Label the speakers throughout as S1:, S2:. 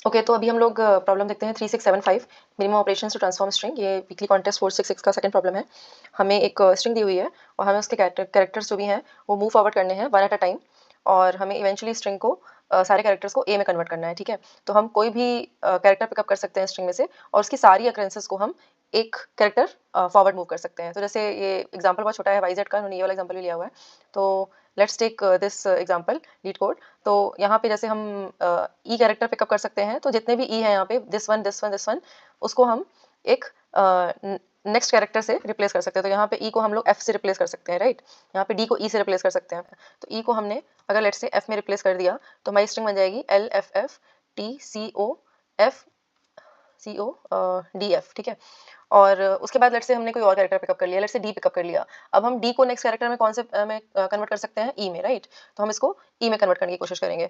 S1: Okay तो अभी हम लोग प्रॉब्लम देखते हैं 3675 minimum operation to transform string. ये वीकली कॉन्टेस्ट 466 का सेकंड प्रॉब्लम है। हमें एक स्ट्रिंग दी हुई है और हमें उसके कैरेक्टर्स जो भी हैं वो मूव फॉरवर्ड करने हैं वन एट अ टाइम, और हमें इवेंचुअली स्ट्रिंग को सारे कैरेक्टर्स को ए में कन्वर्ट करना है। ठीक है, तो हम कोई भी कैरेक्टर पिकअप कर सकते हैं स्ट्रिंग में से और उसकी सारी अक्रेंसेस को हम एक कैरेक्टर फॉरवर्ड मूव कर सकते हैं। तो जैसे ये एग्जांपल बहुत छोटा है वाई जेड का, उन्होंने ये वाला एग्जांपल भी लिया हुआ है। तो let's take this example LeetCode. तो यहाँ पे जैसे हम ई कैरेक्टर पिकअप कर सकते हैं, तो जितने भी ई हैं यहाँ पे this one this one this one, उसको हम एक नेक्स्ट कैरेक्टर से रिप्लेस कर सकते हैं। तो यहाँ पे ई को हम लोग एफ से रिप्लेस कर सकते हैं, राइट। यहाँ पे डी को ई से रिप्लेस कर सकते हैं। तो ई को हमने अगर लेट्स से एफ में रिप्लेस कर दिया तो हमारी स्ट्रिंग बन जाएगी L F F T C O F C O D F. ठीक है, और उसके बाद लेट्स से हमने कोई और कैरेक्टर पिकअप कर लिया, लेट्स से डी पिकअप कर लिया। अब हम डी को नेक्स्ट कैरेक्टर में कौन से में कन्वर्ट कर सकते हैं, ई में, राइट। तो हम इसको ई में कन्वर्ट करने की कोशिश करेंगे।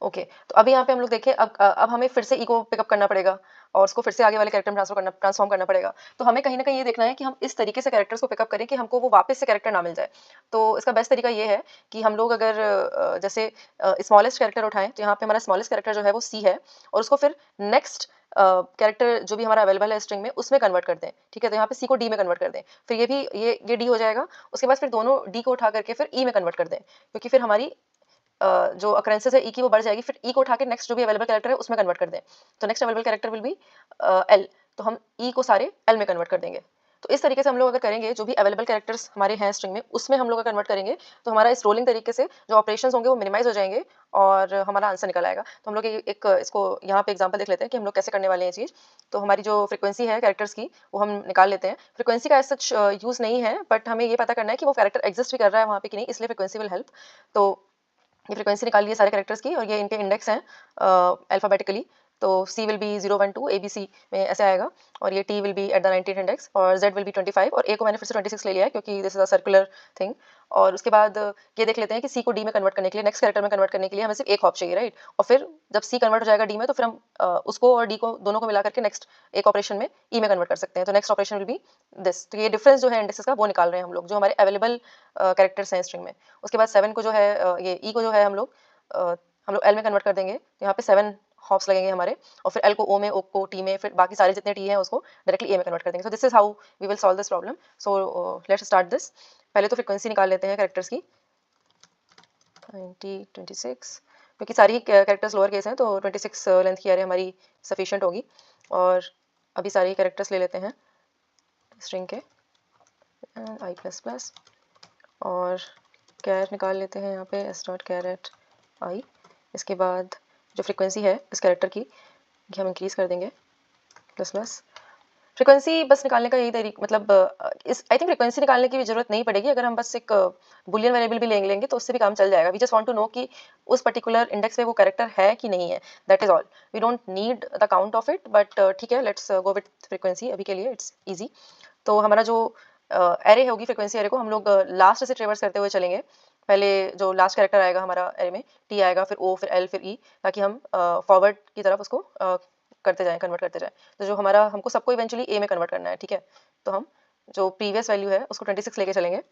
S1: ओके तो अभी यहाँ पे हम लोग देखें, अब हमें फिर से ई को पिकअप करना पड़ेगा और उसको फिर से आगे वाले कैरेक्टर में ट्रांसफॉर्म करना पड़ेगा। तो हमें कहीं ना कहीं ये देखना है कि हम इस तरीके से कैरेक्टर्स को पिकअप करें कि हमको वो वापस से कैरेक्टर ना मिल जाए। तो इसका बेस्ट तरीका ये है कि हम लोग अगर जैसे स्मॉलेस्ट कैरेक्टर उठाएं, तो यहाँ पे हमारा स्मॉलेस्ट कैरेक्टर जो है वो सी है, और उसको फिर नेक्स्ट कैरेक्टर जो भी हमारा अवेलेबल है स्ट्रिंग में उसमें कन्वर्ट कर दें। ठीक है, तो यहाँ पे सी को डी में कन्वर्ट कर दें, फिर ये भी ये डी हो जाएगा। उसके बाद फिर दोनों डी को उठा करके फिर ई में कन्वर्ट कर दें, क्योंकि फिर हमारी जो अकरेंसेस है ई की वो बढ़ जाएगी। फिर ई को उठा के नेक्स्ट जो भी अवेलेबल कैरेक्टर है उसमें कन्वर्ट कर दें, तो next available character will be L. तो हम ई को सारे एल में कन्वर्ट कर देंगे। तो इस तरीके से हम लोग अगर करेंगे, जो भी अवेलेबल कैरेक्टर्स हमारे हैं स्ट्रिंग में उसमें हम लोग अगर कन्वर्ट करेंगे, तो हमारा इस रोलिंग तरीके से जो ऑपरेशंस होंगे वो मिनिमाइज हो जाएंगे और हमारा आंसर निकल आएगा। तो हम लोग एक इसको यहाँ पे एग्जांपल देख लेते हैं कि हम लोग कैसे करने वाले हैं ये चीज़। तो हमारी जो फ्रीक्वेंसी है कैरेक्टर्स की वो हम निकाल लेते हैं। फ्रीक्वेंसी का एज सच यूज़ नहीं है, बट हमें ये पता करना है कि वो कैरेक्टर एग्जिस्ट भी कर रहा है वहाँ पे कि नहीं, इसलिए फ्रीक्वेंसी विल हेल्प। तो ये फ्रीक्वेंसी निकाल लिए सारे कैरेक्टर्स की, और ये इनके इंडेक्स हैं अल्फाबेटिकली। तो C विल बी 0 1 2 ABC में ऐसे आएगा, और ये T will be at the 19th index, और Z विल बी 25, और A को मैंने फिर से 26 ले लिया है क्योंकि this is a circular thing. और उसके बाद ये देख लेते हैं कि C को D में कन्वर्ट करने के लिए, नेक्स्ट कैरेक्टर में कन्वर्ट करने के लिए हमें सिर्फ एक हॉप चाहिए, राइट। और फिर जब C कन्वर्ट हो जाएगा D में, तो फिर हम उसको और D को दोनों को मिला करके नेक्स्ट एक ऑपरेशन में E में कन्वर्ट कर सकते हैं। तो next operation will be this. तो ये डिफरेंस जो है इंडेक्सेस का वो निकाल रहे हैं हम लोग, जो हमारे अवेलेबल कैरेक्टर्स हैं स्ट्रिंग में। उसके बाद 7 को जो है ये E को जो है हम लोग एल में कन्वर्ट कर देंगे। तो यहाँ पे 7 हॉप्स लगेंगे हमारे, और फिर एल को ओ में, ओ को टी में, फिर बाकी सारे जितने टी हैं उसको डायरेक्टली ए में कन्वर्ट कर देंगे। So this is how we will solve this problem. So let's start this. पहले तो फ्रीक्वेंसी निकाल लेते हैं कैरेक्टर्स की 20 26, क्योंकि सारी कैरेक्टर्स लोअर केस हैं तो 26 लेंथ की एरे हमारी सफिशिएंट होगी। और अभी सारे कैरेक्टर्स ले लेते हैं स्ट्रिंग के, आई प्लस प्लस, और कैर निकाल लेते हैं यहाँ पे एस डॉट कैर एट आई। इसके बाद जो फ्रीक्वेंसी है इस कैरेक्टर की ये हम इंक्रीज़ कर देंगे प्लस प्लस। फ्रीक्वेंसी बस निकालने का यही तरीका, मतलब इस आई थिंक फ्रीक्वेंसी निकालने की भी जरूरत नहीं पड़ेगी, अगर हम बस एक बुलियन वेरिएबल भी लेंगे तो उससे भी काम चल जाएगा। We just want to know कि उस पर्टिकुलर इंडेक्स पे वो कैरेक्टर है कि नहीं है, that is all. We don't need the count of it, but ठीक है, लेट्स गो विथ फ्रीक्वेंसी अभी के लिए, इट्स ईजी। तो हमारा जो एरे होगी, फ्रीक्वेंसी एरे को हम लोग लास्ट से ट्रेवर्स करते हुए चलेंगे। पहले जो लास्ट कैरेक्टर आएगा हमारा एरे में, टी आएगा, फिर ओ, फिर एल, फिर ई, ताकि हम फॉरवर्ड की तरफ उसको करते जाएं, कन्वर्ट करते जाएं। तो जो हमारा, हमको सबको इवेंचुअली ए में कन्वर्ट करना है, ठीक है। तो हम जो प्रीवियस वैल्यू है उसको 26 लेके चलेंगे,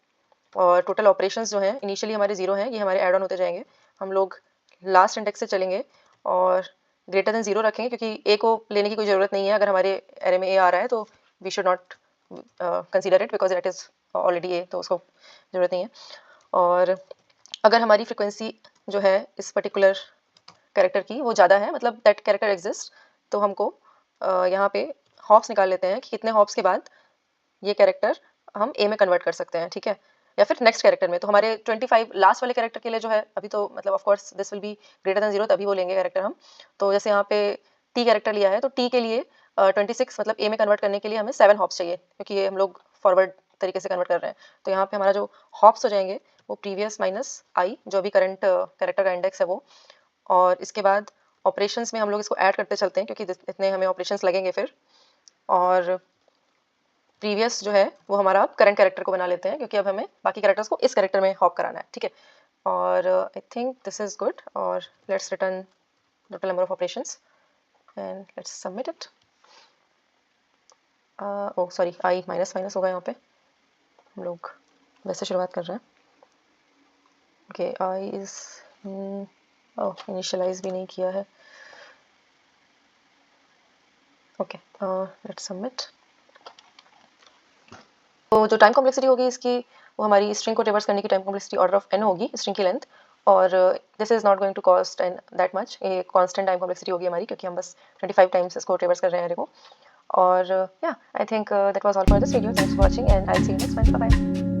S1: और टोटल ऑपरेशंस जो हैं इनिशियली हमारे 0 हैं, ये हमारे ऐड ऑन होते जाएंगे। हम लोग लास्ट इंडेक्स से चलेंगे और ग्रेटर देन 0 रखेंगे, क्योंकि ए को लेने की कोई ज़रूरत नहीं है। अगर हमारे एरे में ए आ रहा है तो we should not consider it, because that is already a, तो उसको ज़रूरत नहीं है। और अगर हमारी फ्रिक्वेंसी जो है इस पर्टिकुलर कैरेक्टर की वो ज़्यादा है, मतलब दैट कैरेक्टर एग्जिस्ट, तो हमको यहाँ पे हॉप्स निकाल लेते हैं कि कितने हॉप्स के बाद ये कैरेक्टर हम ए में कन्वर्ट कर सकते हैं, ठीक है, या फिर नेक्स्ट कैरेक्टर में। तो हमारे 25 लास्ट वाले कैरेक्टर के लिए जो है अभी तो मतलब of course this will be greater than 0, तभी वो लेंगे कैरेक्टर हम। तो जैसे यहाँ पे टी कैरेक्टर लिया है, तो टी के लिए 26 मतलब ए में कन्वर्ट करने के लिए हमें 7 हॉप्स चाहिए, क्योंकि ये हम लोग फॉरवर्ड तरीके से कन्वर्ट कर रहे हैं। तो यहाँ पे हमारा जो हॉप्स हो जाएंगे वो प्रीवियस माइनस आई, जो अभी करंट कैरेक्टर का इंडेक्स है वो। और इसके बाद ऑपरेशंस में हम लोग इसको ऐड करते चलते हैं, क्योंकि इतने हमें ऑपरेशंस लगेंगे फिर। और प्रीवियस जो है वो हमारा अब करंट कैरेक्टर को बना लेते हैं, क्योंकि अब हमें बाकी कैरेक्टर्स को इस कैरेक्टर में हॉप कराना है, ठीक है। और I think this is good, और let's return total number of operations and let's submit it. Oh sorry, I minus minus होगा यहाँ पे, हम लोग वैसे शुरुआत कर रहे हैं। ओके, आई इज इनिशियलाइज भी नहीं किया है। Okay, let's submit. तो जो टाइम कॉम्प्लेक्सिटी होगी इसकी, वो हमारी स्ट्रिंग को रिवर्स करने की time complexity order of n होगी, स्ट्रिंग की लेंथ। और this is not going to cost an that much, ये कांस्टेंट टाइम कॉम्प्लेक्सिटी होगी हमारी, क्योंकि हम बस 25 टाइम्स इसको रिवर्स कर रहे हैं अरे को। और या I think that was all for this video. Thanks for watching and I will see you next one. Bye bye.